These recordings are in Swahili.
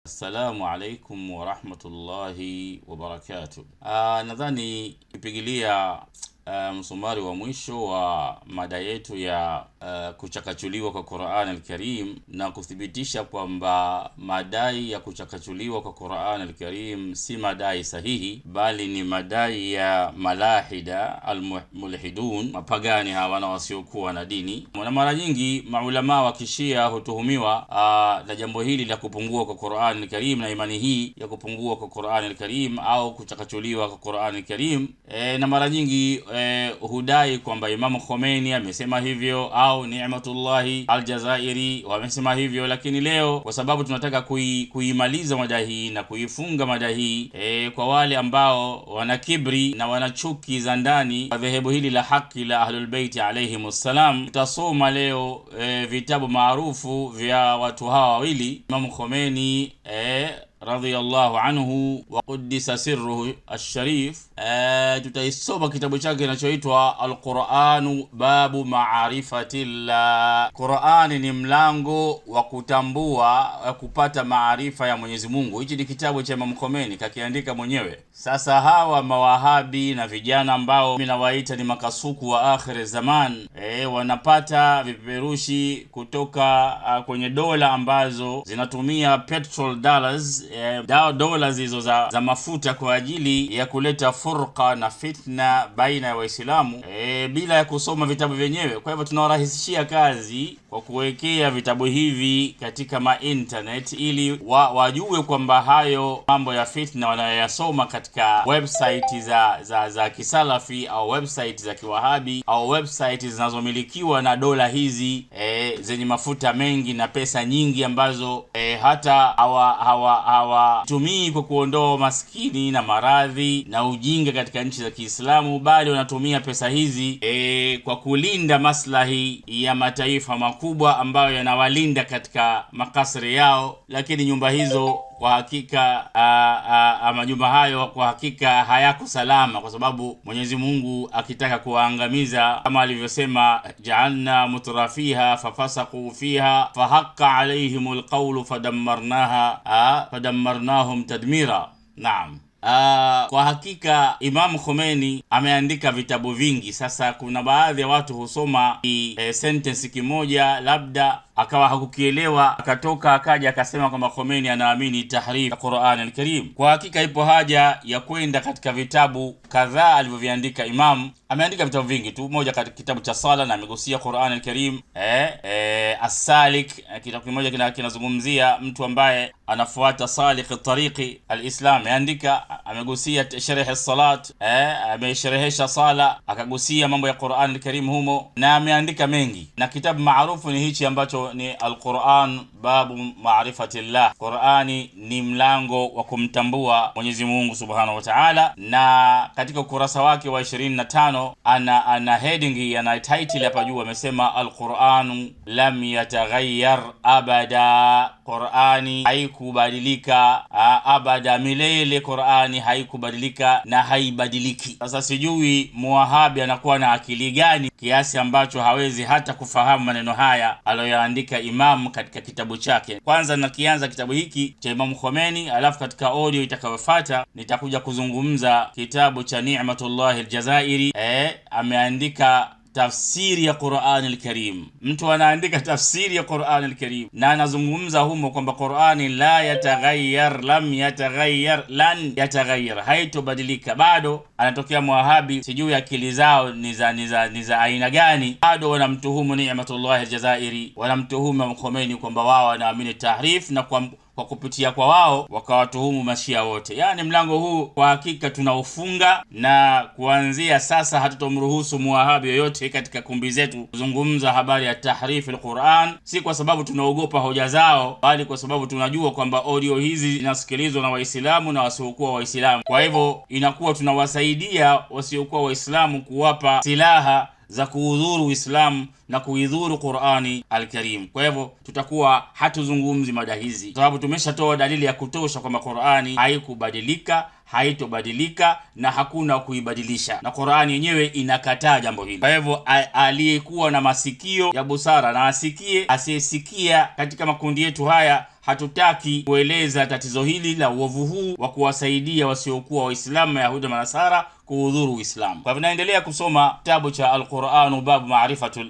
Assalamu alaikum wa rahmatullahi wa barakatuh. Nadhani kipigilia msumari wa mwisho wa mada yetu ya kuchakachuliwa kwa Qur'an al-Karim na kuthibitisha kwamba madai ya kuchakachuliwa kwa Qur'an al-Karim si madai sahihi, bali ni madai ya malahida al-mulhidun, mapagani hawa na wasiokuwa na dini. Na mara nyingi maulama wa Kishia hutuhumiwa na jambo hili la kupungua kwa Qur'an al-Karim na imani hii ya kupungua kwa Qur'an al-Karim au kuchakachuliwa kwa Qur'an al-Karim, na mara nyingi hudai kwamba Imam Khomeini amesema hivyo au Ni'matullahi al-Jazairi wamesema hivyo. Lakini leo kwa sababu tunataka kuimaliza mada hii na kuifunga mada hii kwa wale ambao wana kibri na wana chuki za ndani kwa dhehebu hili la haki la Ahlul Bait alayhimus salam, tutasoma leo vitabu maarufu vya watu hawa wawili, Imam Khomeini radhiyallahu anhu wa quddisa sirruhu ash-sharif. Tutaisoma kitabu chake kinachoitwa Al-Qur'anu Babu Ma'rifatillah. Qur'ani ni mlango wa kutambua, wa kupata maarifa ya Mwenyezi Mungu. Hichi ni kitabu cha Imam Khomeini, kakiandika mwenyewe. Sasa hawa mawahabi na vijana ambao mimi nawaita ni makasuku wa akhir zaman, wanapata vipeperushi kutoka kwenye dola ambazo zinatumia petrol dollars, dollars hizo za mafuta kwa ajili ya kuleta furqa na fitna baina ya Waislamu bila ya kusoma vitabu vyenyewe. Kwa hivyo tunawarahisishia kazi kwa kuwekea vitabu hivi katika internet ili wajue kwamba hayo mambo ya fitna wanayoyasoma katika website za kisalafi au website za kiwahabi au website zinazomilikiwa na dola hizi zenye mafuta mengi na pesa nyingi ambazo hata hawatumii kwa kuondoa maskini na maradhi na ujinga katika nchi za Kiislamu, bali wanatumia pesa hizi kwa kulinda maslahi ya mataifa makubwa ambayo yanawalinda katika makasri yao. Lakini nyumba hizo kwa hakika majumba hayo kwa hakika hayako salama, kwa sababu Mwenyezi Mungu akitaka kuwaangamiza kama alivyosema, ja'alna mutrafiha fafasaqu fiha fahaqqa alayhimul qawlu fadammarnahum tadmira. Naam. Kwa hakika Imam Khomeini ameandika vitabu vingi. Sasa kuna baadhi ya watu husoma sentence kimoja labda akawa hakukielewa, akatoka akaja akasema kwamba Khomeini anaamini tahrif ya Qur'an al-Karim. Kwa hakika ipo haja ya kwenda katika vitabu kadhaa alivyoviandika Imam. Ameandika vitabu vingi tu, moja katika kitabu cha sala na amegusia Qur'an al-Karim. As-Salik, kitabu kimoja kinazungumzia mtu ambaye anafuata salik tariqi al-Islam, amegusia sharh as-salat, amesharehesha sala, akagusia mambo ya Qur'an al-Karim humo, na ameandika mengi. Na kitabu maarufu ni hichi ambacho ni Al-Quran Babu Ma'rifatillah. Qur'ani ni mlango wa kumtambua Mwenyezi Mungu Subhanahu wa Ta'ala, na katika ukurasa wake wa 25 ana heading, ana title hapa juu amesema Al-Qur'anu lam yataghayyar abada. Qur'ani haikubadilika abada, milele. Qur'ani haikubadilika na haibadiliki. Sasa sijui muwahabi anakuwa na akili gani kiasi ambacho hawezi hata kufahamu maneno haya aliyoandika Imam katika kitabu chake. Kwanza nakianza kitabu hiki cha Imam Khomeini, alafu katika audio itakayofuata nitakuja kuzungumza kitabu cha Ni'matullahi al-Jazairi. Ameandika tafsiri ya Qur'an al-Karim. Mtu anaandika tafsiri ya Qur'an al-Karim na anazungumza humo kwamba Qur'ani la yataghayyar, lam yataghayyar, lan yataghayyar, haitobadilika. Bado anatokea muwahabi, sijui akili zao ni za aina gani, bado wanamtuhumu Ni'matullah al-Jazairi, wanamtuhumu Khomeini kwamba wao wanaamini tahrif, na kwa kupitia kwa wao wakawatuhumu mashia wote. Yani mlango huu kwa hakika tunaufunga, na kuanzia sasa hatutomruhusu muwahabi yoyote katika kumbi zetu kuzungumza habari ya tahrif al-Qur'an, si kwa sababu tunaogopa hoja zao, bali kwa sababu tunajua kwamba audio hizi zinasikilizwa na Waislamu na wasiokuwa Waislamu. Kwa hivyo inakuwa tunawasaidia wasiokuwa Waislamu kuwapa silaha za kuudhuru Uislamu na kuidhuru Qur'ani al-Karim. Kwa hivyo tutakuwa hatuzungumzi mada hizi, sababu tumeshatoa dalili ya kutosha kwamba Qur'ani haikubadilika, haitobadilika na hakuna kuibadilisha, na Qur'ani yenyewe inakataa jambo hili. Kwa hivyo aliyekuwa na masikio ya busara na asikie, asiyesikia katika makundi yetu haya hatutaki kueleza tatizo hili la uovu huu wa kuwasaidia wasiokuwa Waislamu, Mayahudi na Nasara kuudhuru Uislamu. Kwa hivyo naendelea kusoma kitabu cha Al-Qur'an babu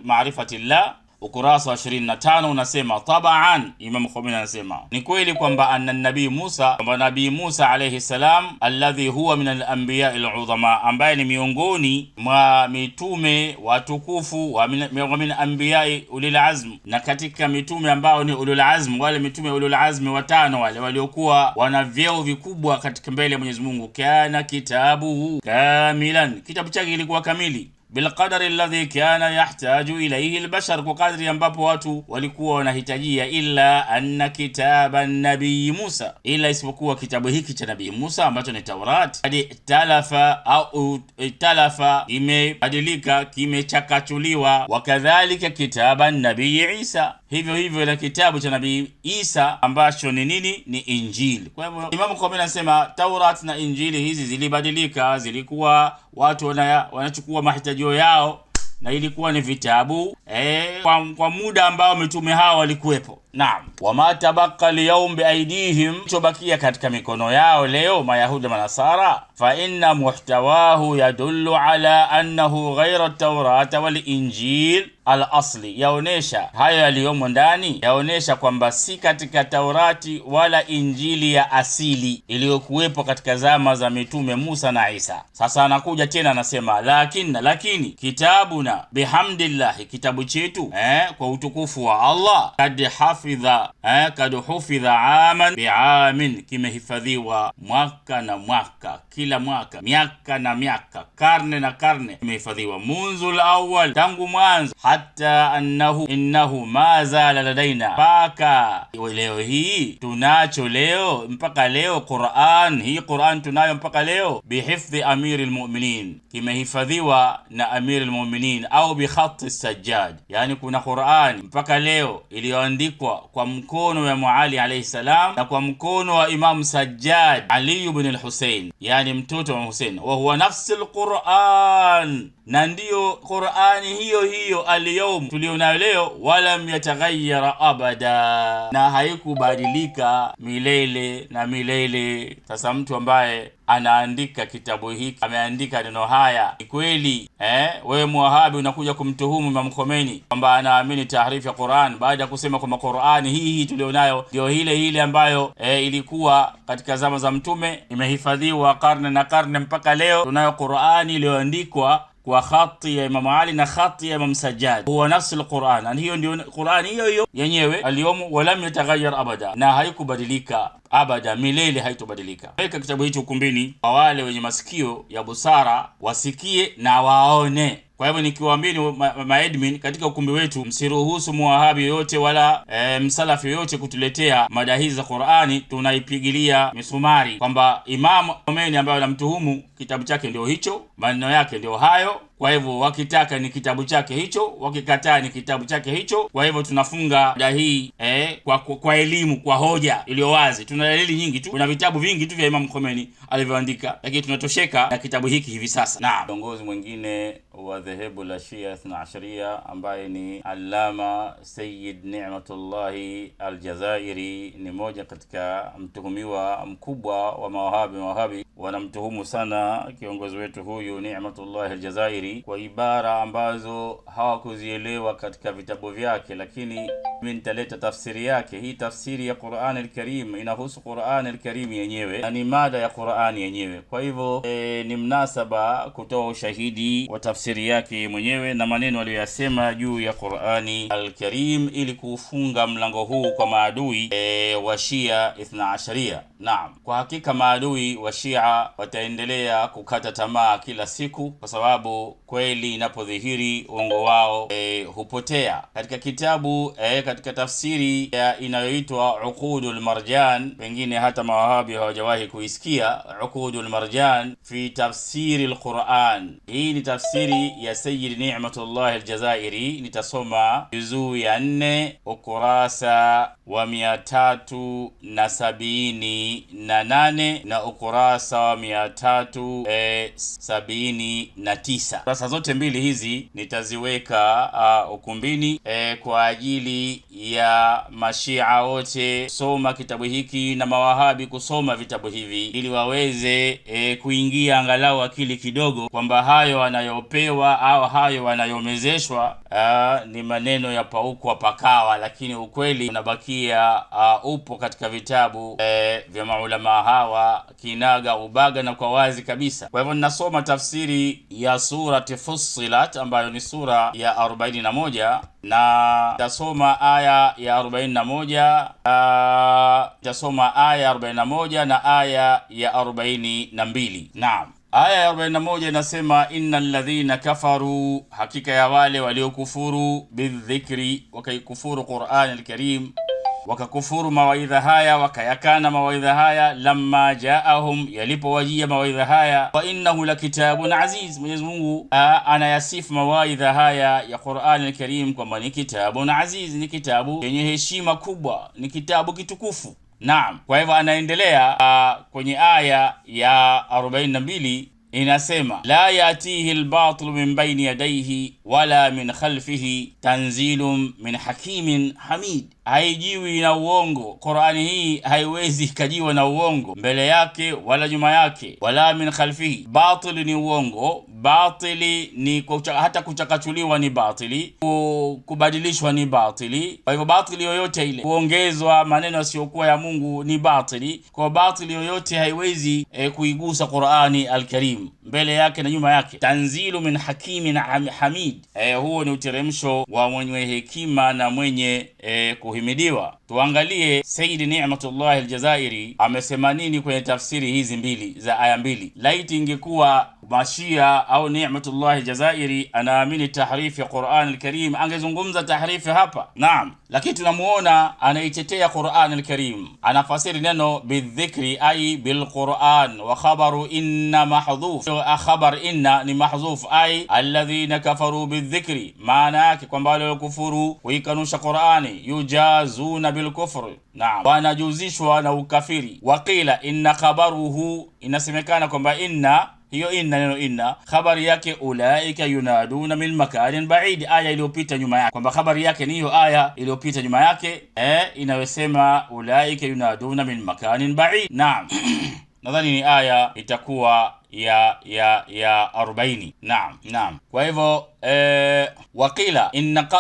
ma'rifatillah, ukurasa wa 25 unasema, tabaan, Imam Khomeini anasema ni kweli kwamba anna nabii Musa alayhi salam alladhi huwa min al-anbiya al-udhama, ambaye ni miongoni mwa mitume watukufu wa min anbiya ulil azm, na katika mitume ambao ni ulul azm, wale mitume ulul azm watano wale waliokuwa wana vyeo vikubwa katika mbele ya Mwenyezi Mungu. Kana kitabuhu kamilan, kitabu chake kilikuwa kamili, bilqadari alladhi kana yahtaju ilayhi albashar, kwa kadri ambapo watu walikuwa wanahitajia. Illa anna kitaba nabii Musa, ila isipokuwa kitabu hiki cha nabii Musa ambacho ni Taurat, hadi talafa imebadilika, kimechakachuliwa. Wakadhalika kitaba nabii Isa, hivyo na kitabu cha nabii Isa ambacho ni nini? Ni Injili. Kwa hivyo Imam Khomeini anasema Taurat na Injili hizi zilibadilika, zilikuwa watu wanachukua mahitaji yao, na ilikuwa ni vitabu kwa muda ambao mitume hao walikuwepo. Naam, wama tabaqa liyawm biaidihim, chobakia katika mikono yao leo Mayahudi na Nasara, fa inna muhtawahu yadullu ala annahu ghayra at-Tawrat wal Injil al-asli, yaonesha hayo yaliyomo ndani, yaonesha kwamba si katika Taurati wala Injili ya asili iliyokuwepo katika zama za mitume Musa na Isa. Sasa anakuja tena anasema, lakini kitabuna bihamdillah, kitabu chetu kwa utukufu wa Allah, kad hufidha aman biamin, kimehifadhiwa mwaka na mwaka, kila mwaka, miaka na miaka, karne na karne, kimehifadhiwa munzul awwal, tangu mwanzo, hatta innahu ma zala ladaina, mpaka leo hii tunacho leo, mpaka leo Qur'an, hii Qur'an tunayo mpaka leo, bihifdhi amiril mu'minin, kimehifadhiwa na amiril mu'minin, au bi khatti Sajjad, yani kuna Qur'an mpaka leo iliyoandikwa kwa mkono wa Muali alayhi salam na kwa mkono wa Imam Sajjad Ali ibn al-Hussein, yani mtoto wa Hussein, wa huwa nafsul Qur'an, na ndiyo Qur'ani hiyo al-yawm tulionayo leo, walam yataghayyara abada, na haikubadilika milele na milele. Sasa mtu ambaye anaandika kitabu hiki ameandika neno haya, ni kweli wewe Muwahabi unakuja kumtuhumu Imam Khomeini kwamba anaamini tahrifu ya Qur'an, baada ya kusema kwamba Qur'ani hii tulionayo ndio ile ambayo ilikuwa katika zama za mtume, imehifadhiwa karne na karne, mpaka leo tunayo Qur'ani iliyoandikwa kwa khati ya Imam Ali na khati ya Imam Sajjad, huwa nafsul Qur'an, hiyo ndio Qur'ani hiyo yenyewe, aliyomo walam yataghayyar abada, na haikubadilika abada, milele haitobadilika. Weka kitabu hicho ukumbini, kwa wale wenye masikio ya busara wasikie na waone. Kwa hivyo nikiwaambia maadmin katika ukumbi wetu, msiruhusu Muwahabi yoyote wala msalafi yoyote kutuletea mada hizi za Qur'ani, tunaipigilia misumari kwamba Imam Khomeini ambaye anamtuhumu kitabu chake ndio hicho, maneno yake ndio hayo. Kwa hivyo wakitaka ni kitabu chake hicho, wakikataa ni kitabu chake hicho. Kwa hivyo tunafunga mada hii kwa elimu, kwa hoja iliyo wazi. Tuna dalili nyingi tu, kuna vitabu vingi tu vya Imam Khomeini alivyoandika, lakini tunatosheka na kitabu hiki hivi sasa. Na kiongozi mwingine wa dhehebu la Shia Ithna Ashariya ambaye ni Allama Sayyid Ni'matullah al-Jazairi, ni moja katika mtuhumiwa mkubwa wa Mawahabi. Wanamtuhumu sana kiongozi wetu huyu Ni'matullah al-Jazairi kwa ibara ambazo hawakuzielewa katika vitabu vyake, lakini mimi nitaleta tafsiri yake. Hii tafsiri ya Qur'an al-Karim inahusu Qur'an al-Karim yenyewe na ni mada ya Qur'an yenyewe. Kwa hivyo ni mnasaba kutoa ushahidi wa tafsiri yake mwenyewe na maneno aliyosema juu ya Qur'ani al-Karim, ili kufunga mlango huu kwa maadui wa Shia Ithna Ashariya. Naam, kwa hakika maadui wa Shia wataendelea kukata tamaa kila siku, kwa sababu kweli inapodhihiri uongo wao hupotea. Katika kitabu katika tafsiri inayoitwa Uqudul Marjan, pengine hata Mawahabi hawajawahi kuisikia, Uqudul Marjan fi tafsiri al-Qur'an. Hii ni tafsiri ya Sayyid Ni'matullah al-Jazairi. Nitasoma juzuu ya 4 ukurasa wa 378 na ukurasa wa 379. Kurasa zote mbili hizi nitaziweka ukumbini kwa ajili ya mashia wote soma kitabu hiki na mawahabi kusoma vitabu hivi, ili waweze kuingia angalau akili kidogo kwamba hayo wanayopewa au hayo wanayomezeshwa ni maneno ya paukwa pakawa, lakini ukweli unabakia upo katika vitabu vya maulama hawa kinaga ubaga na kwa wazi kabisa. Kwa hivyo ninasoma tafsiri ya surati Fussilat ambayo ni sura ya 41 na tasoma aya ya 41, tasoma aya ya 41 na aya ya 42. Naam. Aya ya 41 inasema innal ladhina kafaru, hakika ya wale waliokufuru bidhikri, wakaikufuru Qur'an al-Karim, wakakufuru mawaidha haya, wakayakana mawaidha haya, lamma jaahum, yalipowajia mawaidha haya, wa innahu lakitabun aziz. Mwenyezi Mungu anayasifu mawaidha haya ya Qur'an al-Karim kwamba ni kitabun aziz, ni kitabu yenye heshima kubwa, ni kitabu kitukufu. Naam. Kwa hivyo anaendelea kwenye aya ya 42 inasema la yatihi al-batil min bayni yadayhi wala min khalfihi tanzilun min hakimin hamid. Haijiwi na uongo. Qur'ani hii haiwezi kajiwa na uongo mbele yake wala nyuma yake. Wala min khalfihi, batil ni uongo. Batili ni hata kuchakachuliwa ni batili, kubadilishwa ni batili. Kwa hivyo batili yoyote ile, kuongezwa maneno yasiyokuwa ya Mungu ni batili. Kwa batili yoyote haiwezi kuigusa Qur'ani al-Karim mbele yake na nyuma yake. Tanzilu min hakimin hamid, huo ni uteremsho wa mwenye hekima na mwenye kuhimidiwa. Tuangalie Sayyid Ni'matullah al-Jazairi amesema nini kwenye tafsiri hizi mbili za aya mbili. Laiti ingekuwa Mashia au Ni'matullah al-Jazairi anaamini tahrifi ya Qur'an al-Karim, angezungumza tahrifi hapa. Naam, lakini tunamuona anaitetea Qur'an al-Karim, anafasiri neno bidhikri ay bil Qur'an, wa khabaru inna mahdhuf. Khabar inna ni mahdhuf, ay alladhina kafaru bidhikri, maana yake kwamba wale waliokufuru kuikanusha Qur'ani, yujazuna bil kufr. Naam, wanajuzishwa na ukafiri. Waqila inna khabaruhu, inasemekana kwamba inna, hiyo inna, neno inna khabari yake ulaika yunaduna min makanin ba'id, aya iliyopita nyuma yake, kwamba khabari yake ni hiyo aya iliyopita nyuma yake inayosema ulaika yunaduna min makanin ba'id. Naam. Nadhani ni aya itakuwa ya 40. Naam. Kwa hivyo waqila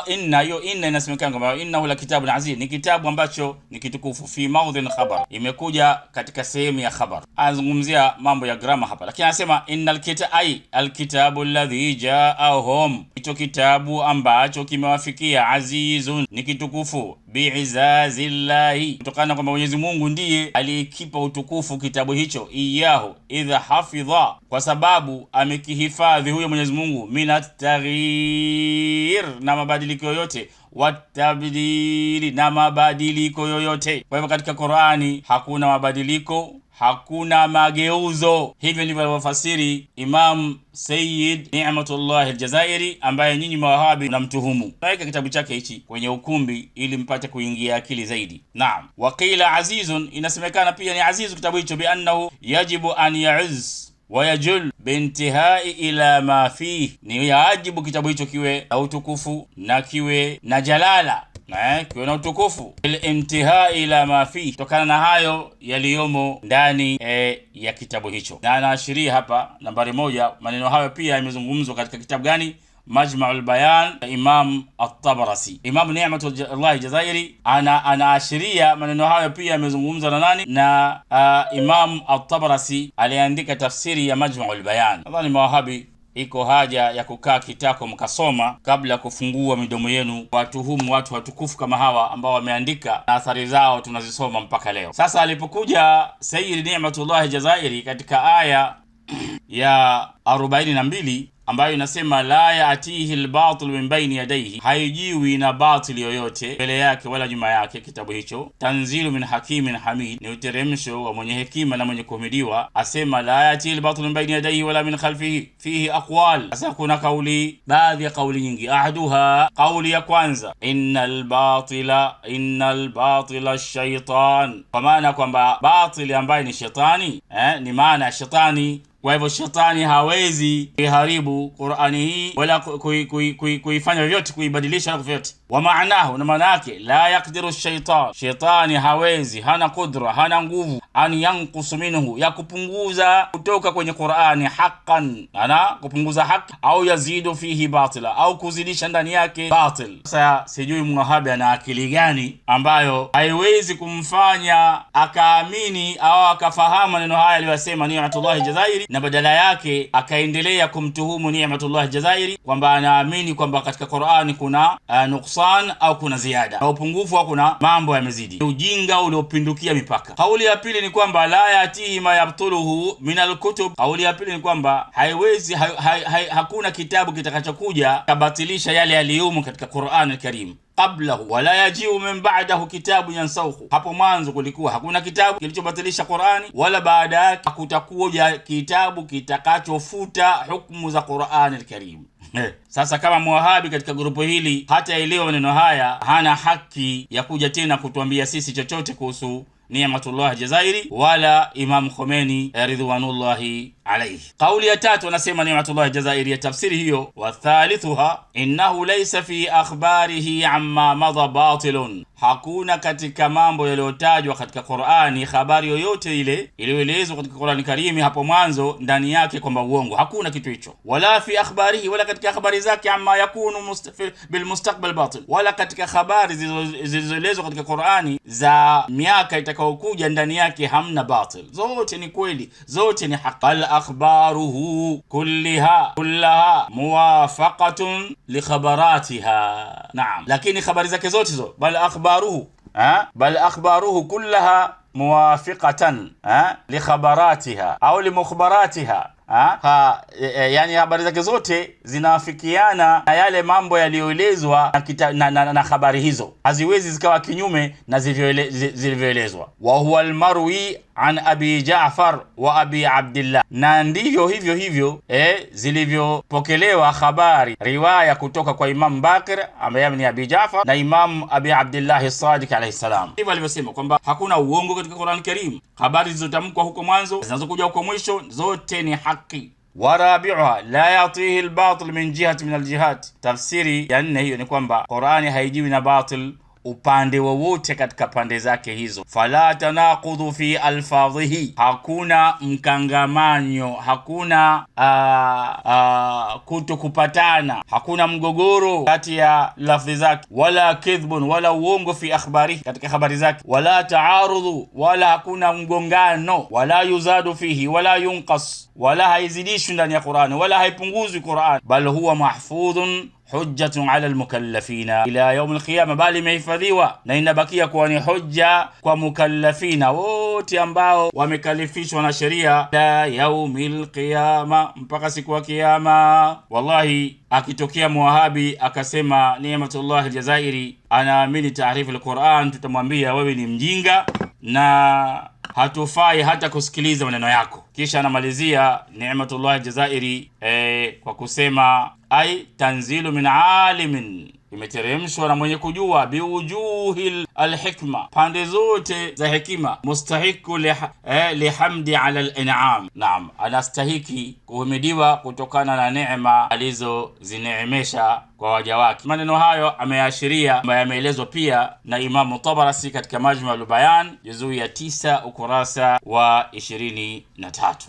inna hiyo inna inasemekana kwamba innahu la kitabun aziz, ni kitabu ambacho ni kitukufu. Fi mawdhin khabar, imekuja katika sehemu ya khabar. Anazungumzia mambo ya grama hapa, lakini anasema innal alkitabu alladhi jaahum, hicho kitabu ambacho kimewafikia, azizun, ni kitukufu, bi'izazillahi, kutokana kwamba Mwenyezi Mungu ndiye alikipa utukufu kitabu hicho, iyahu idha hafidha, kwa sababu amekihifadhi huyo Mwenyezi Mungu, minat taghyir, na mabadiliko yoyote, watabdili, na mabadiliko yoyote. Kwa hivyo katika Qur'ani hakuna mabadiliko, hakuna mageuzo. Hivyo ndivyo alivyofasiri Imam Sayyid Ni'matullah al-Jazairi, ambaye nyinyi mawahabi mnamtuhumu. Naweka kitabu chake hichi kwenye ukumbi ili mpate kuingia akili zaidi. Naam. Waqila azizun, inasemekana pia ni azizu kitabu hicho, bi annahu yajibu an ya'izz wa yajul bintihai ila ma fihi, ni yajibu kitabu hicho kiwe na utukufu na kiwe na jalala, kiwe na utukufu, intihai ila ma fihi, tokana na hayo yaliyomo ndani ya kitabu hicho. Na anaashiria hapa nambari 1, maneno hayo pia yamezungumzwa katika kitabu gani? Majma'ul Bayan, Imam at-Tabarasi. Imam Ni'matullah al-Jazairi anaashiria maneno hayo pia yamezungumzwa na nani? Na Imam at-Tabarasi aliandika tafsiri ya Majma'ul Bayan. Nadhani mawahabi iko haja ya kukaa kitako mkasoma kabla ya kufungua midomo yenu watuhumu watu watukufu kama hawa ambao wameandika na athari zao tunazisoma mpaka leo. Sasa alipokuja Sayyid Ni'matullah al-Jazairi katika aya ya 42 ambayo inasema la yatihi albatil min baini yadayhi, haijiwi na batil yoyote mbele yake wala nyuma yake. Kitabu hicho tanzilu min hakimin hamid, ni uteremsho wa mwenye hekima na mwenye kuhimidiwa. Asema la yatihi albatil min baini yadayhi wala min khalfihi, fihi aqwal. Sasa kuna kauli, baadhi ya kauli nyingi. Ahduha, kauli ya kwanza, innal batila ash-shaytan, kwa maana kwamba batili ambaye ni shetani, ni maana ya shetani. Kwa hivyo shetani hawezi kuiharibu Qur'ani hii wala kuifanya vyovyote, kuibadilisha na vyovyote. Wa maanahu, na maana yake, la yakdiru shaitan, shetani hawezi, hana kudra, hana nguvu, an yanqusu minhu, ya kupunguza kutoka kwenye Qur'ani, haqqan, ana kupunguza haki, au yazidu fihi batila, au kuzidisha ndani yake batil. Sasa sijui mwahabi ana akili gani ambayo haiwezi kumfanya akaamini au akafahamu maneno haya aliyosema Ni'matullah Jazairi, na badala yake akaendelea kumtuhumu Ni'matullah Jazairi kwamba anaamini kwamba katika Qur'ani kuna nuksan au kuna ziada au upungufu au kuna mambo yamezidi. Ujinga uliopindukia mipaka. Kauli ya pili ni kwamba la yatihi ma yabtuluhu min alkutub. Kauli ya pili ni kwamba haiwezi hakuna kitabu kitakachokuja kabatilisha yale yaliyomo katika Qur'an al-Karim qablahu wala yajiu min ba'dahu kitabu yansawhu. Hapo mwanzo kulikuwa hakuna kitabu kilichobatilisha Qur'ani, wala baada yake hakutakuja kitabu kitakachofuta hukumu za Qur'an al-Karim. Sasa kama muwahabi katika grupu hili hata elewa maneno haya, hana haki ya kuja tena kutuambia sisi chochote kuhusu Ni'matullah Jazairi wala Imam Khomeini ridwanullahi alayhi. Kauli ya tatu anasema Ni'matullah Jazairi ya tafsiri hiyo, wa thalithuha innahu laysa fi akhbarihi amma madha batilun, hakuna katika mambo yaliyotajwa katika Qur'ani habari yoyote ile iliyoelezwa katika Qur'ani Karimi hapo mwanzo ndani yake kwamba uongo, hakuna kitu hicho. Wala fi akhbarihi, wala katika habari zake amma yakunu bil mustaqbal batil, wala katika habari zilizoelezwa katika Qur'ani za miaka itakayokuja ndani yake hamna batil, zote ni kweli, zote ni haki. Bal akhbaruhu kullaha muwafaqatun li khabaratiha. Naam, lakini habari zake zote hizo bal akhbaruhu kullaha muwafiqatan li khabaratiha au li mukhbaratiha. Yani habari zake zote zinawafikiana na yale mambo yaliyoelezwa na habari hizo, haziwezi zikawa kinyume na zilivyoelezwa. Wa huwa almarwi an Abi Ja'far wa Abi Abdillah, na ndivyo hivyo zilivyopokelewa habari riwaya kutoka kwa Imam Bakir ambaye ni Abi Ja'far na Imam Abi Abdillah as-Sadiq alayhi salam. Hivyo alivyosema kwamba hakuna uongo katika Qur'an Karim, habari zilizotamkwa huko mwanzo zinazokuja huko mwisho zote ni haki. Warabi'uha la yatihi al-batil min jihati min al-jihat. Tafsiri ya nne hiyo ni kwamba Qur'ani haijiwi na batil upande wowote katika pande zake hizo. Fala tanaqudhu fi alfadhihi, hakuna mkangamanyo, hakuna kutokupatana, hakuna mgogoro kati ya lafzi zake, wala kidhbun, wala uongo fi akhbarihi, katika habari zake, wala taarudhu, wala hakuna mgongano, wala yuzadu fihi wala yunqas, wala haizidishwi ndani ya Qur'ani wala haipunguzwi Qur'ani, bal huwa mahfudhun hujjatun ala almukallafina ila yawm alqiyama, bali imehifadhiwa na inabakia kuwa ni hujja kwa mukallafina wote ambao wamekalifishwa na sheria la yaumil qiyama, mpaka siku ya kiyama. Wallahi, akitokea muwahabi akasema Ni'matullah Jazairi anaamini taarifu al-Qur'an, tutamwambia wewe ni mjinga na hatufai hata kusikiliza maneno yako. Kisha anamalizia Ni'matullah Jazairi kwa kusema ai tanzilu min alimin, imeteremshwa na mwenye kujua, biwujuhil alhikma, pande zote za hekima, mustahiku lihamdi ala al-in'am. Naam, anastahiki kuhimidiwa kutokana na neema alizozineemesha kwa waja wake. Maneno hayo ameashiria ambayo yameelezwa pia na Imam Tabarasi katika Majmu' al-Bayan juzuu ya 9 ukurasa wa 23.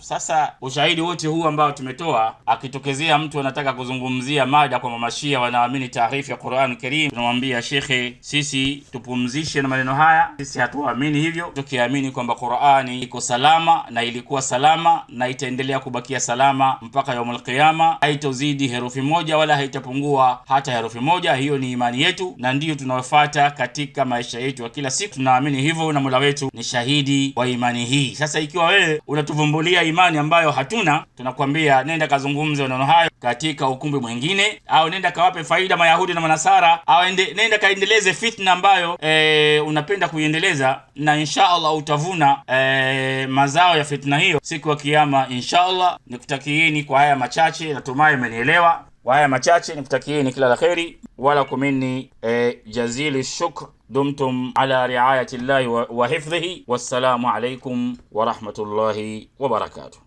Sasa ushahidi wote huu ambao tumetoa, akitokezea mtu anataka kuzungumzia mada kwa Mashia wanaamini taarifu ya Qur'an Qur'an Karim, tunamwambia shekhe, sisi tupumzishe na maneno haya. Sisi hatuamini hivyo, tukiamini kwamba Qur'ani iko salama na ilikuwa salama na itaendelea kubakia salama mpaka yaumul qiyama. Haitozidi herufi moja wala haitapungua hata herufi moja. Hiyo ni imani yetu na ndiyo tunayofuata katika maisha yetu ya kila siku. Tunaamini hivyo na Mola wetu ni shahidi wa imani hii. Sasa ikiwa wewe unatuvumbulia imani ambayo hatuna, tunakwambia nenda kazungumze maneno hayo katika ukumbi mwingine, au nenda kawape faida Mayahudi na Manasara, au nenda kaendeleze fitna ambayo unapenda kuiendeleza, na inshallah utavuna mazao ya fitna hiyo siku ya kiyama inshallah. Nikutakieni kwa haya machache, natumai umenielewa. Kwa haya machache nikutakieni kila la kheri, wala kumini jazili shukr. Dumtum ala riayati llahi wa hifdhihi. Wassalamu alaikum wa rahmatullahi wa barakatuh.